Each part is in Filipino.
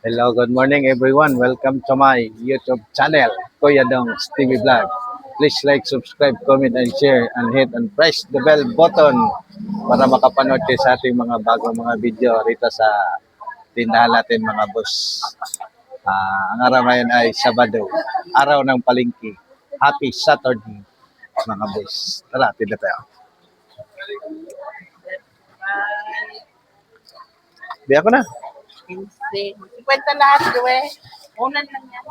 Hello, good morning everyone. Welcome to my YouTube channel, Kuya Dong's TV Vlog. Please like, subscribe, comment, and share, and hit and press the bell button para makapanood kayo sa ating mga bagong mga video rito sa tindahan natin mga boss. Ang araw ngayon ay Sabado, araw ng palengke. Happy Saturday mga boss. Tara, tinda tayo. Biya ko na. 50 lahat, gawe. Unan lang yan.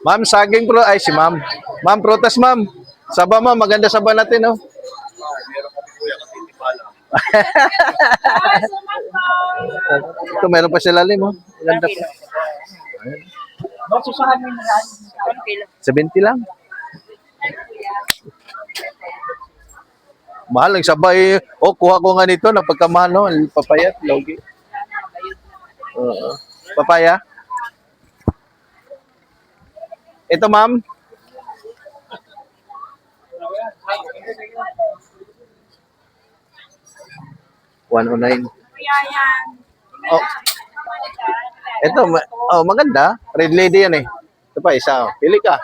Ma'am, saging pro ay si ma'am. Ma'am, prutas ma'am. Saba ma'am, maganda saba natin, oh. Ito, meron pa sila lalim, oh. Maganda pa. Bakit susahan mo na lang? 70 lang. Mahal ang sabay. Oh, kuha ko nga nito. Napagkamahal, no? Papayat, logi. Papaya. Ito, ma'am. 109. Yan. Oh. Ito, oh, maganda. Red lady yan eh. Ito pa, isa. Oh. Pili ka.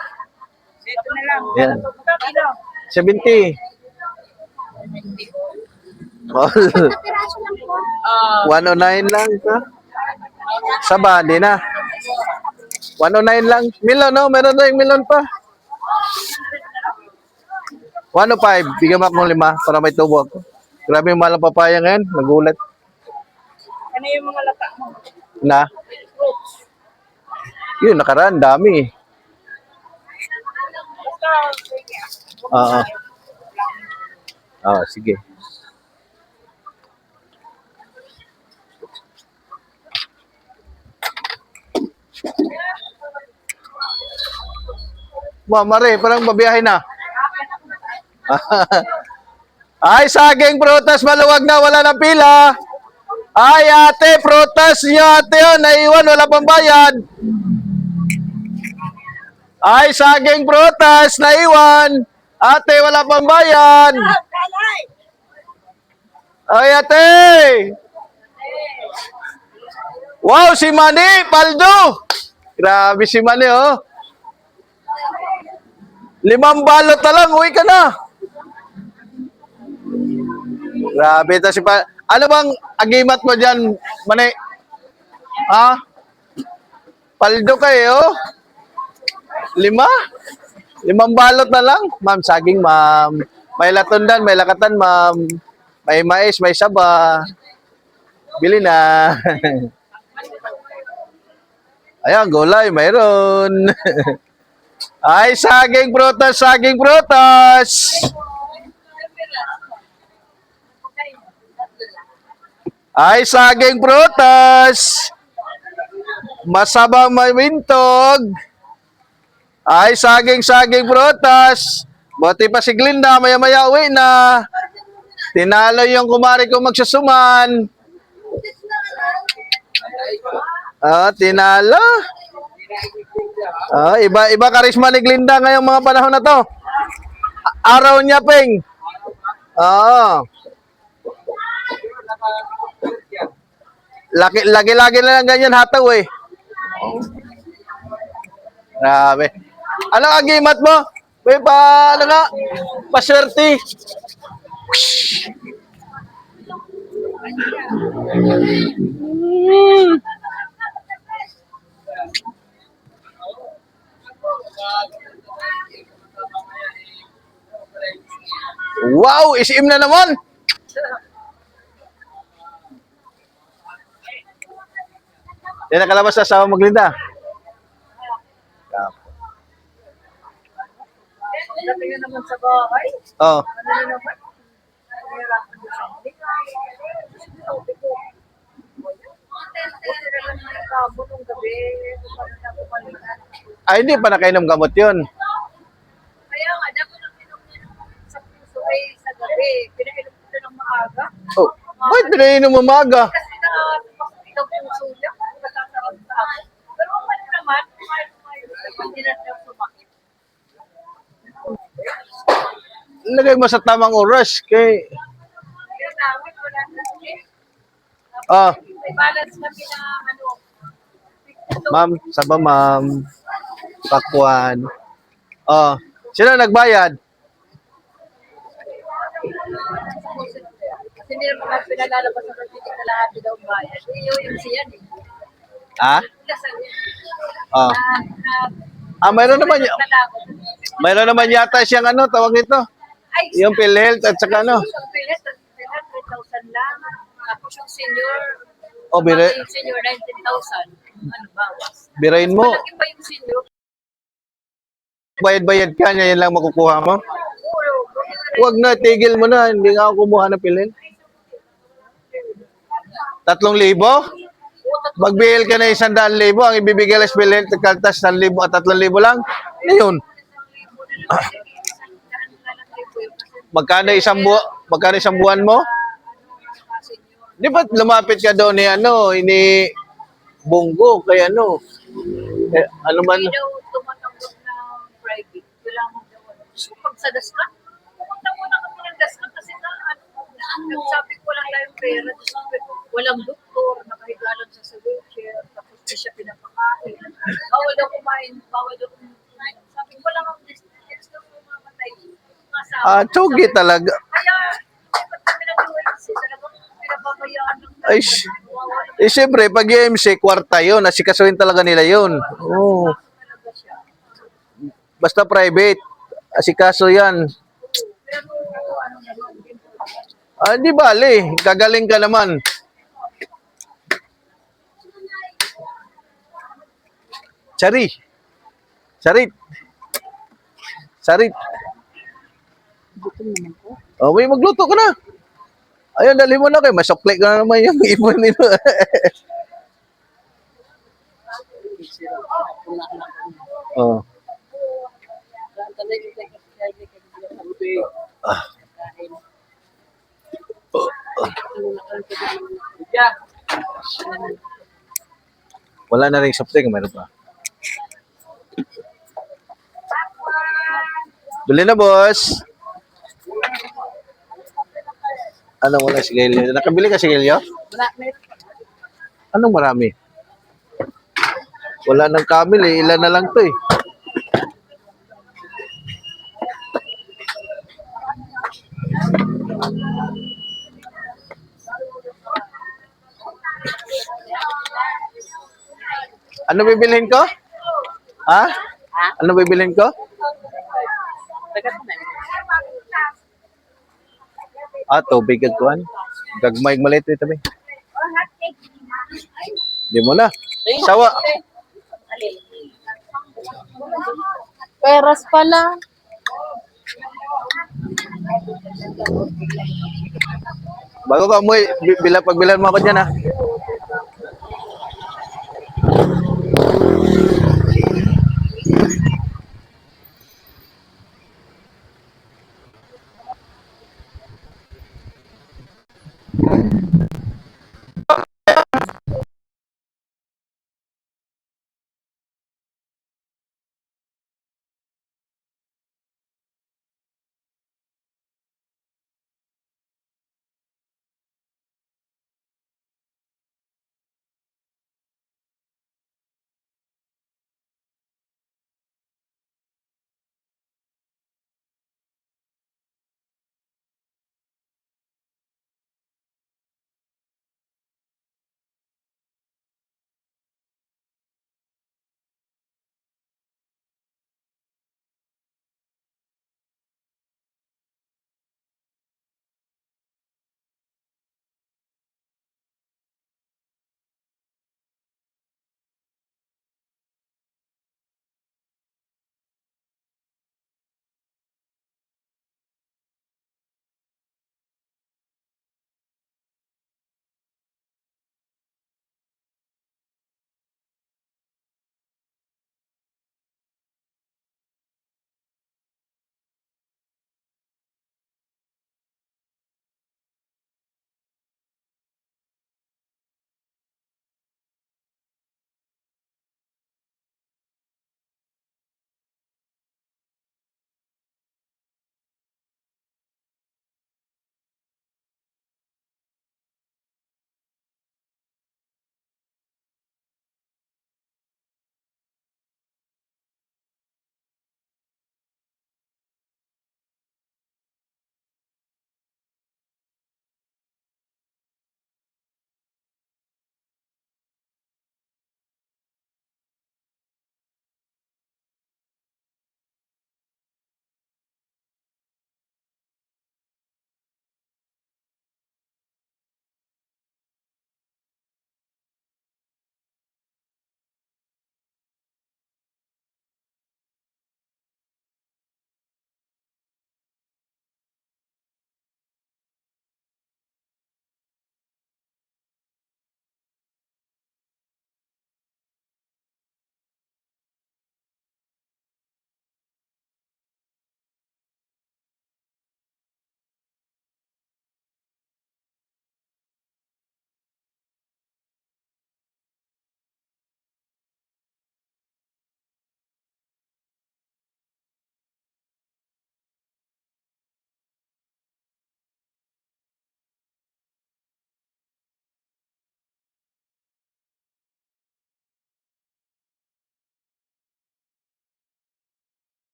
Ito na lang. Yan. Kilo. 70. Oh. 109 lang ka. Saba, di na. 109 lang. Milon, no? Meron na yung milon pa. 105. Bigyan mo akong 5 para may tubo ako. Grabe yung malang papaya ngayon. Nagulat. Ano yung mga lata mo? Na? Yun, nakaraan. Dami. Oo. Oo, sige. Mare, parang babiyahin na. Ay, saging prutas, maluwag na, wala ng pila. Ay, ate, prutas niyo, ate, oh, naiwan, wala pang bayad. Ay, saging prutas, naiwan. Ate, wala pang bayad. Ay, ate. Wow, si Manny, Paldo. Grabe si Manny, oh. 5 balot na lang, uwi ka na. Grabe, ito si ano bang agimat mo dyan, Manny? Ha? Paldo kayo? 5? 5 balot na lang? Ma'am, saging, ma'am. May latundan, may lakatan, ma'am. May mais, may saba. Bili na. Ayan, gulay, mayroon. Ay, saging prutas, saging prutas. Ay, saging prutas. Masabang mawintog. Ay, saging prutas. Buti pa si Glinda, maya-maya uwi na. Tinalo yung kumari ko magsusuman. Tinalo. Iba karisma ni Glinda ngayong mga panahon na to. Araw niya, Peng. Lagi-lagi na lang ganyan hataw eh. Grabe. Anong agimat mo? May ano nga? Paswerte. Wow, isim na naman. Yan nakalabas sa asawa Maglinda. Dating naman sa bahay. Oh. Ano na naman? Ay, hindi pa nakainom gamot yun. Kaya nga, dapat ang inom niya sa puso ay sa gabi. Pinainom ko ng maaga. Oh, bakit pinainom mo maaga? Kasi ito puso niya, matasarap sa akin. Pero kung naman, hindi na siya sumakit. lagay mo sa tamang oras. Kay, Kaya namin, wala na eh. ah, May balance kami na ano, 52. ma'am, saba ma'am, pakwan. Oh, sino nagbayad? Kasi hindi naman kami pinalalabas sa pagtitig na lahat daw bayad. Yung siyan eh. Ah? Lasal yan. Oh. Mayroon naman, mayroon naman yata siyang ano, tawag nito. Ay, Yung PhilHealth at saka ano. yung pilit, 3,000 lang. Tapos yung senior, Oh, yung senior 19,000. Ano bawas? birain mo. Malaki pa yung senior. Bayad-bayad ka, niya yan lang makukuha mo. Puro. Huwag na, tigil mo na. Hindi nga ako kumuha ng PhilHealth. 3,000? Mag-BL ka na 100,000, ang ibibigay lang sa PhilHealth, kaltas 1,000 at 3,000 lang. Ano yun? Magkano isang buwan mo? Di ba lumapit ka doon ni ano, ini Bongo, kaya ano? Ano man? Hindi daw tumatanggap ng private. Kailangan daw ano. So, pag sa Daskat, pumunta muna kami ng Daskat kasi na nagsabi ko lang lang yung pera. Walang doktor, nakahiga lang siya sa wheelchair, tapos di siya pinapakain. Bawal daw kumain, bawal daw kumain. Sabi ko lang ang distance daw mamatay. Tsugi talaga. Kaya, dapat kami ng UNC, talagang pinababayaan ng Ay, siyempre, pag UMC, kwarta yun. Asikasuhin talaga nila yun. Oo. talaga siya. Basta private. Asikaso yan. Pero ano naman, Di bale. Gagaling ka naman. Chari. Sarit. Sarit. Oh, may magluto ka na. Ayun, dali mo na kayo. Masukli ka na naman yung ipon nito. Oh. Wala na rin soft drink. Meron pa. Bili na, boss. Ano mo na sigarilyo? Nakabili ka sigarilyo? Anong marami? Wala nang kamil eh. Ilan na lang to eh. Ano bibilhin ko? Ha? Ano bibilhin ko? Tubig at kuhan. Gagmayg maliit ito ba? Di mo na. Sawa. peras pala. Bago ka mo, pagbilan mo ako dyan ha.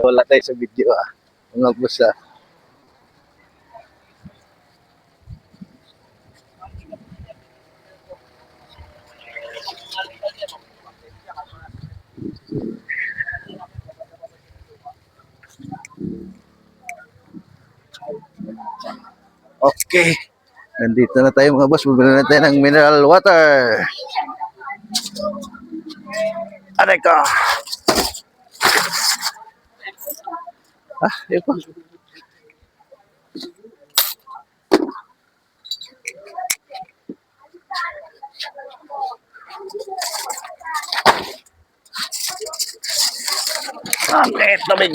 Wala tayo sa video mga boss Okay. Nandito na tayo mga boss. Bibili na tayo ng mineral water. Aray ko. Yun po. Okay, tabig.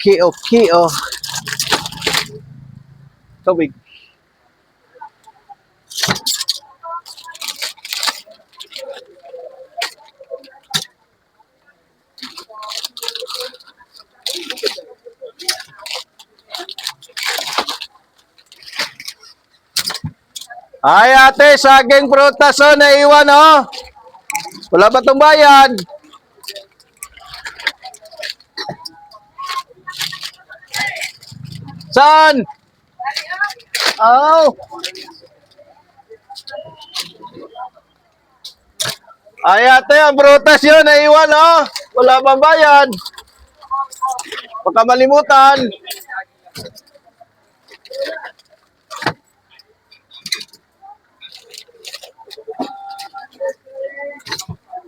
Okay. Okay. Oh. Tubig. Ay ate, saging prutas naiwan Wala ba itong bayad? Saan? Oh. Ay ate, ang prutas yun, naiwan Wala bang bayad? Baka malimutan.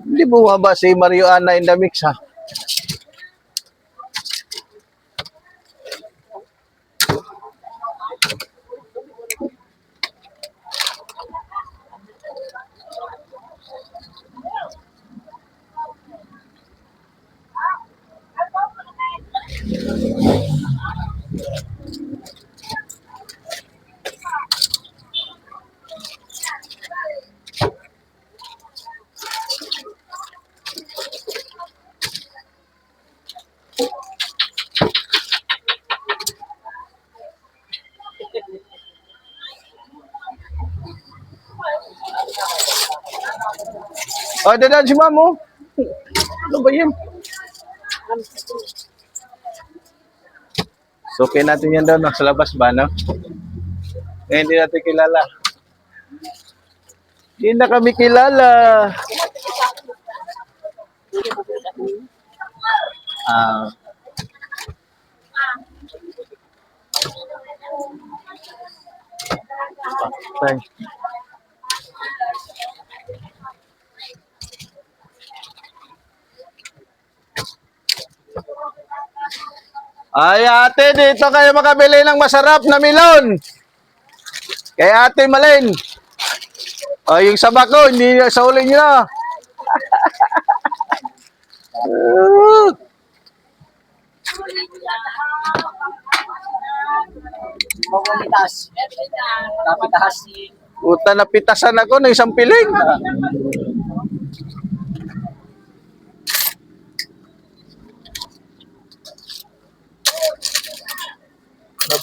Hindi bumaba si Mario Ana in the mix Dadaan si Mamo. Ano ba yan? So, okay natin yan daw sa labas ba, Ngayon hindi natin kilala. Hindi na kami kilala. Okay. Ay ate, dito kayo makabili ng masarap na melon. Kay ate Malin. Yung sabak ko, hindi sa uli nyo. Magulitas. Napitas. Puta, napitasan ako ng isang piling.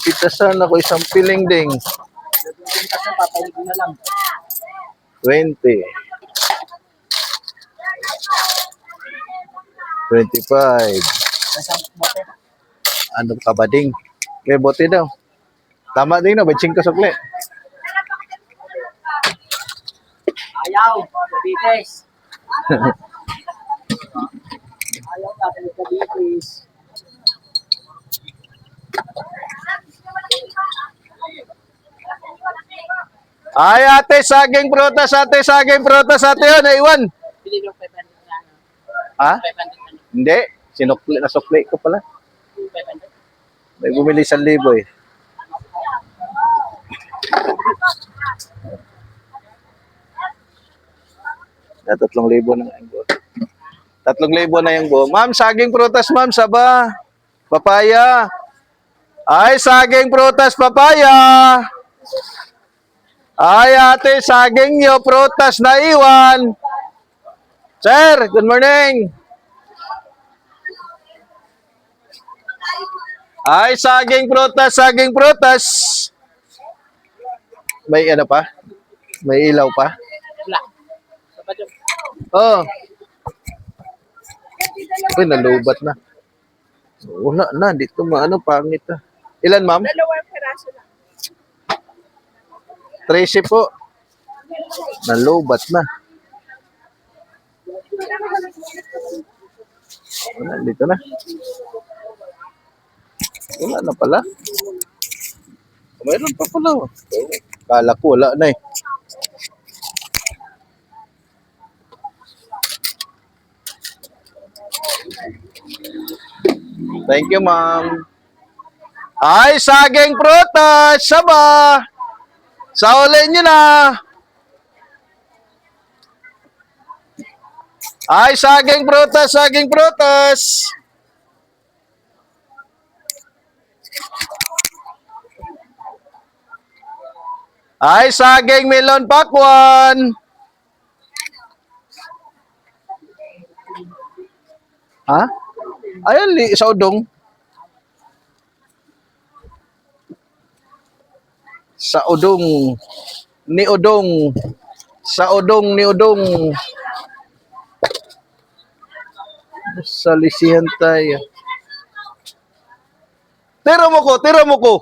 Napitasan ako isang piling ding. Napitas na papalig na lang. 20. 25. Nasa bote. Ano ka ba ding? Kaya bote daw. Tama din na, baching ka sukli. Ayaw. Kabites. Ayaw ka. Kabites. Ay ate, saging prutas ate yun, naiwan. Pili ng 500 na. Ha? 500 na. Hindi, sinukli na sukli ko pala. 500. May bumili 1,000 eh. Na 3,000 na yung buo. 3,000 na yung buo. Ma'am, saging prutas ma'am, saba. Papaya. Ay, saging prutas, papaya. Ay, ate, saging nyo, prutas na iwan. Sir, good morning. Ay, saging prutas, saging prutas. May ano pa? May ilaw pa? Wala. Sapat yung Oh. Uy, nalubat na. Wala na, dito maano, pangit na. Ilan, ma'am? Dalawang peraso lang. 13 po. Nalubat na. Wala, dito na. Wala na pala. Mayroon pa pala. Oh. Kala ko wala na eh. Thank you, ma'am. Ay, saging prutas! Saba! Saulin nyo na! Ay, saging prutas, saging prutas! Ay, saging melon pakwan! Ha? Ayun, sa udong. Sa udong. Ni udong. Sa udong, ni udong. Sa lisihan tayo. Tiro mo ko, tiro mo ko.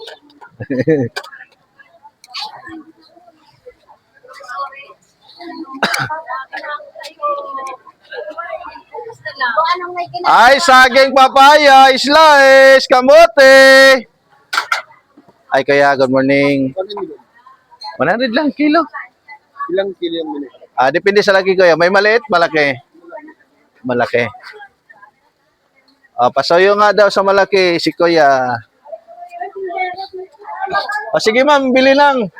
Ay, saging papaya, slice, kamote. Ay, kaya, good morning. 100 lang kilo. ilang kilo yung minute. Ah, depende sa laki ko yan. May maliit, malaki. Malaki. Ah, pasoyo nga daw sa malaki, si Kuya. O sige ma'am, bili lang.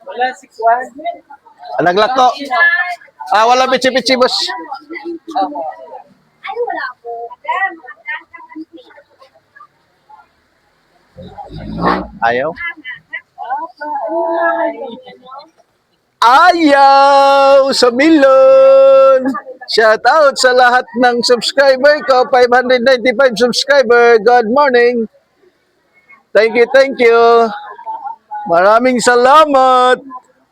Wala, 6-1. Naglako. Ah, wala pichi-pichi, boss. Ay, wala po. Ayaw? Ayaw sa milon. Shout out sa lahat ng subscriber ko. 595 subscriber. Good morning. Thank you, thank you. Maraming salamat.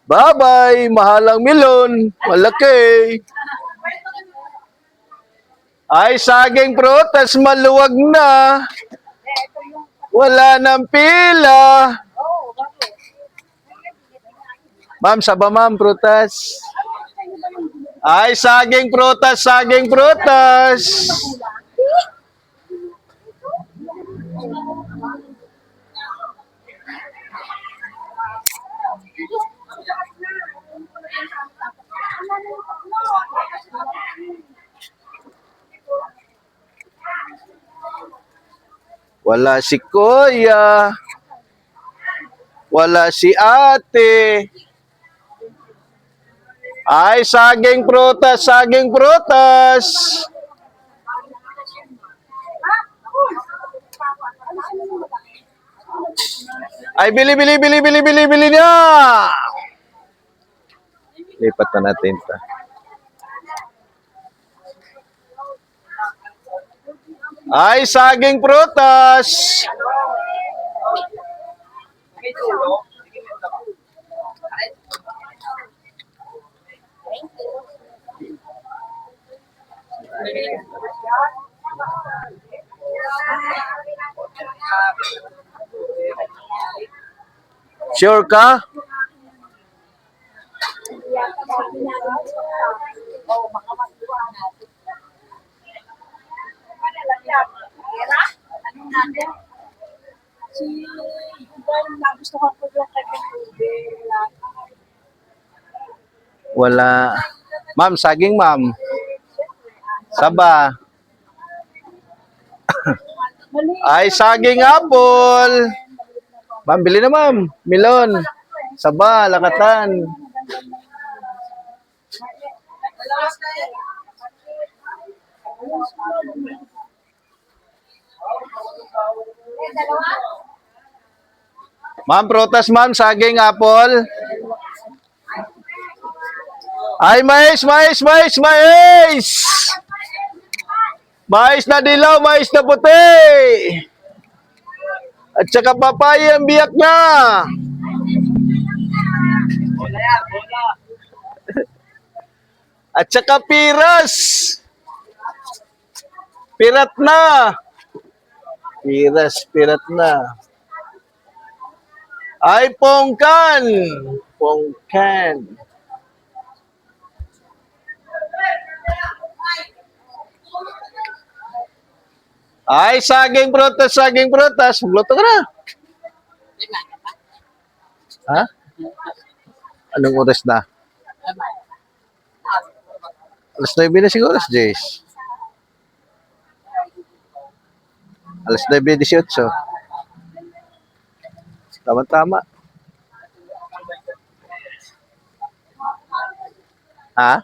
Bye-bye. Mahalang milon. Malaki. Ay, saging prutas. Maluwag na. Wala nang pila. Ma'am, saba ma'am, prutas. Ay, saging prutas, saging prutas. Wala si Kuya. Wala si ate. Ay, saging prutas, saging prutas. Ay, bili niya. Lipat na natin ito. Ay, saging prutas. Sure ka? Wala. Ma'am, saging ma'am. Saba. Ay, saging apple. Ma'am, bili na ma'am. Milon. Saba, lakatan. Ma'am, prutas ma'am, saging, apple. Ay, mais, mais, mais, mais! Mais na dilaw, mais na puti! At saka papaya ang biyak na! At saka piras! Pirat na! Piras, pirat na. Ay, pongkan! Pongkan. Ay, saging prutas, saging prutas. Magluto ka na. Ha? Anong oras na? Alas 9 na siguro, alas 10. Alas 9:18. Tama-tama. Ha?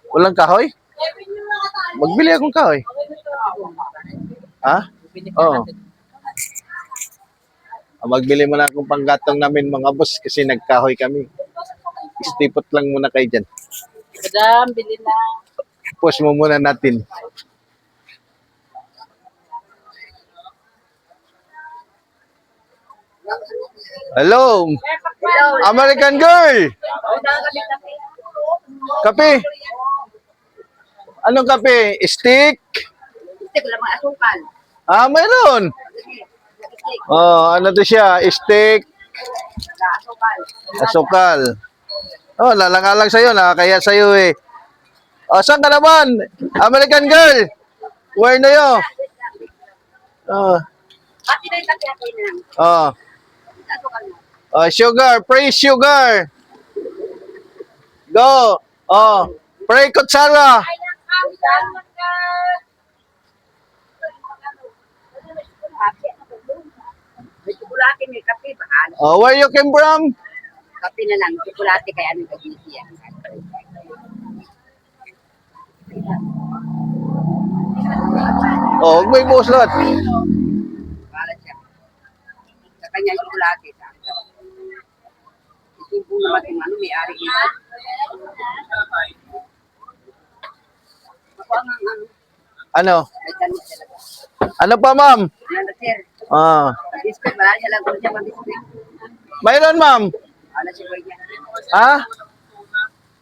Walang kahoy? Magbili akong kahoy. Ha? Oo. Magbili muna akong panggatong namin mga boss kasi nagkahoy kami. Istipot lang muna kayo dyan. Madam, bili na. Post mo muna natin. Hello, Hello. American girl. Kape. Anong kape? Stick? Gusto ko lang mga asukal. Ah, mayroon. Oh, ano to siya? Stick, Asukal. asukal. Oh, lalang-alang sa'yo. Nakakaya sa'yo eh. Oh, saan ka naman? American girl. Where na yun? Oh, Pati na yung kape na lang. oh. Asukal mo. Oh, sugar. Pray sugar. Go. Oh, pray kutsara. Ay, nakakamitan ka. May tsukulate, may kape, bahal. Oh, where you came from? Kape na lang, tsukulate kaya anong kagisi yan. Oh, may buhos lahat. Bahala siya. Sa kanya yung tsukulate. Isubo naman yung ano, may ari ito. Ako ang ano, Ano? may tanong sila. Ano pa, ma'am? Nanda sir, Ah, pag-ispe, bahal niya lang kung siya pag-ispe. mayroon, ma'am. Bahala siya boy niya. Ha?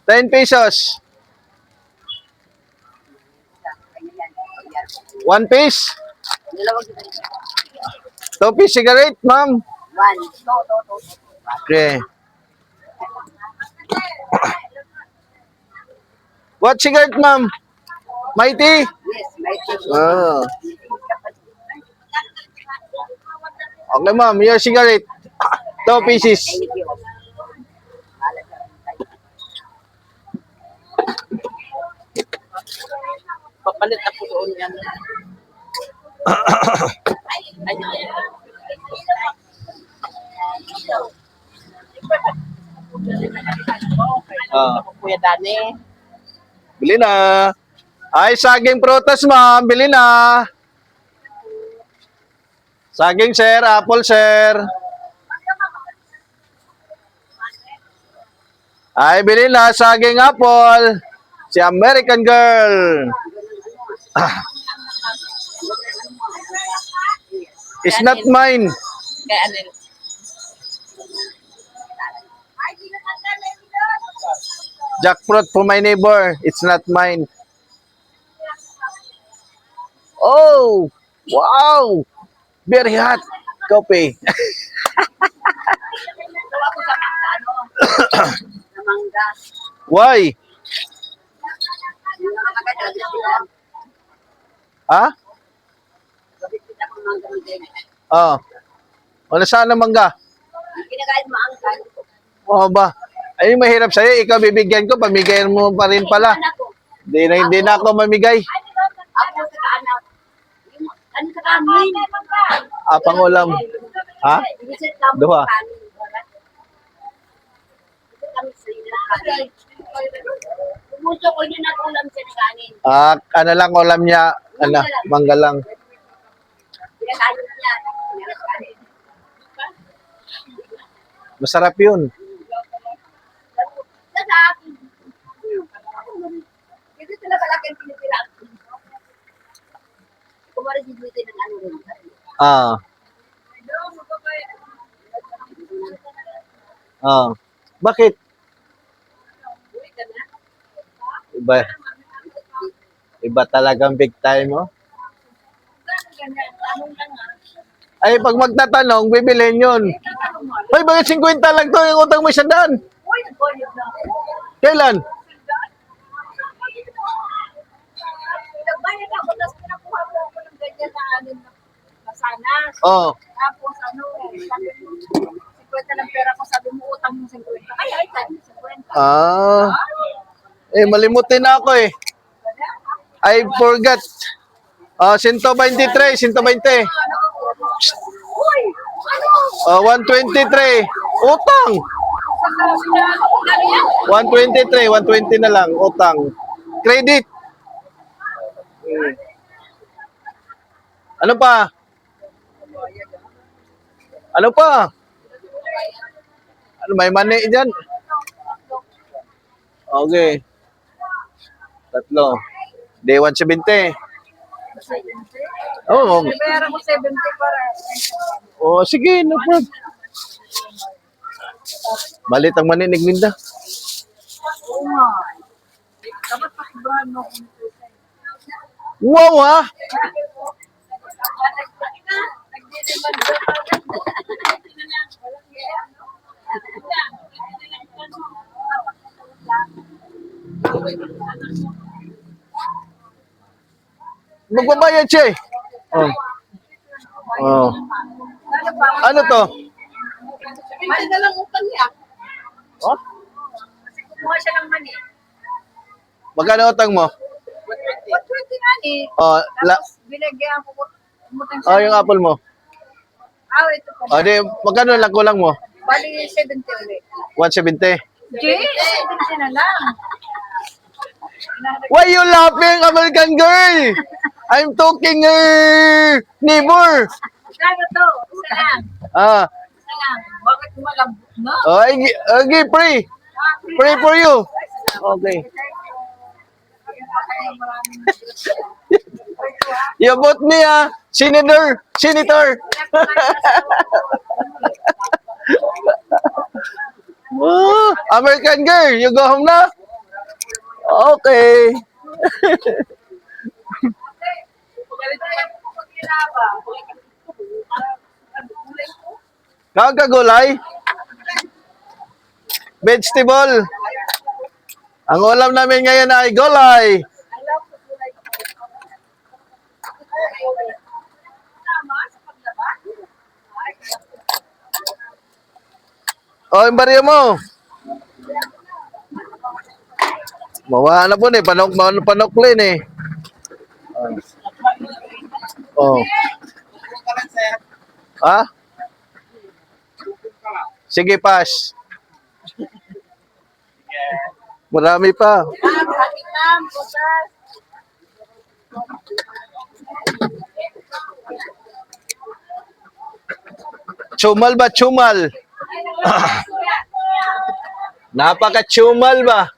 10 pesos. Kanya yan. Pag-yan. 1 piece. Dalawang kita. 2 piece cigarette, ma'am. One, to. Okay. What cigarette, ma'am? Mighty? Yes, may take. Ah. Okay, ma'am. Your cigarette. 2 pieces. Thank you. Bahala siya. Papalit ako doon yan. Ay, Ah. ako Kuya Dani. Bili na. Ay, saging prutas, ma'am. Bili na. Saging, sir. Apple, sir. Ay, bili na. Saging apple. Si American girl. It's not mine. Kaya ano, Jackfruit for my neighbor. It's not mine. Oh, wow. Very hot. Coffee. Gawa ko sa ano, sa mangga. Why? Yung nakakagad, labis sila. Ha? Labis sila kung mangga ng din. Oh. Wala saan ang mangga? Ang kinakain mo ang kan. Oo ba? Ay, mahirap sa'yo. Ikaw bibigyan ko. Pamigayan mo pa rin pala. Hindi na ako mamigay. Ako sa kaanak. Yung, ano sa kanin? Apang ulam. Ha? Visit lang mo Duha. sa kanin. Ito kami sa inyo ng kanin. Pumuso ko yun ang ulam sa kanin. Ano lang ulam niya. Ano, mangga lang. Pinakain niya. Pinakain kanin. Masarap yun. Lalaki. Hindi sila malaki ang pinipila. Kumari si Duty ng ano rin. Ah, ah. Bakit? Iba, iba talagang big time, oh. Ay, pag magtatanong, bibilhin yun. Ay, bakit 50 lang to? Yung utang mo 100? Uy, nagbayad na ako. Kailan? Nagbayad ako, tapos pinakuha mo ako ng ganyan na ano na masanas. Oh. Tapos ano, sabi mo, 50 lang pera ko, sabi mo utang mo 50. Kaya ay, sabi mo 50. Ah. Eh, malimutin na ako eh. I forgot. 123, 120. Uy, ano? 123. Utang. 123, 120 na lang. Utang. Credit. Ano pa? Ano pa? Ano, may mani dyan? Okay. Tatlo. Day 170. Oo. Pera mo 70 para. Oh, sige, no problem. Malit ang maninig ninda. Oo nga. Dapat pakibrahan mo kung Wow, ha? Magbabayad siya eh. Oh. Oh. Ano to? May na lang utang niya. Oh? Kasi kumuha siya ng mani. Magkano utang mo? 120 nga eh. Oh, Tapos binigyan ko umutang oh, yung apple mo. Ito pa. Oh, di, magkano lang kulang mo? Bali 70 ulit. 170. Jay, 70 na lang. Why you laughing, American girl? I'm talking, neighbor. Kano to? Isa lang. Ah, Isa lang. Bakit malambot na? oh, I pray. Pray for you. Okay. You vote me, Senator. Oh, American girl, you go home na? Okay. Kagagulay. Vegetable. Ang ulam namin ngayon ay gulay. O, yung baryo mo. Mawa na po eh. Panoklin eh. Oh. Ha? Sige, pass. Marami pa. Chumal ba? Chumal. Napaka-chumal ba?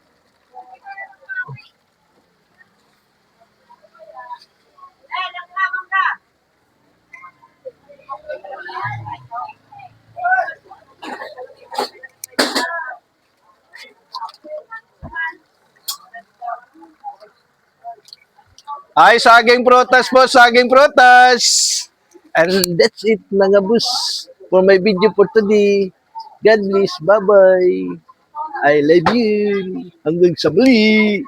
Ay, saging prutas po, saging prutas. And that's it mga boss for my video for today. God bless, bye-bye. I love you. Hanggang sa muli.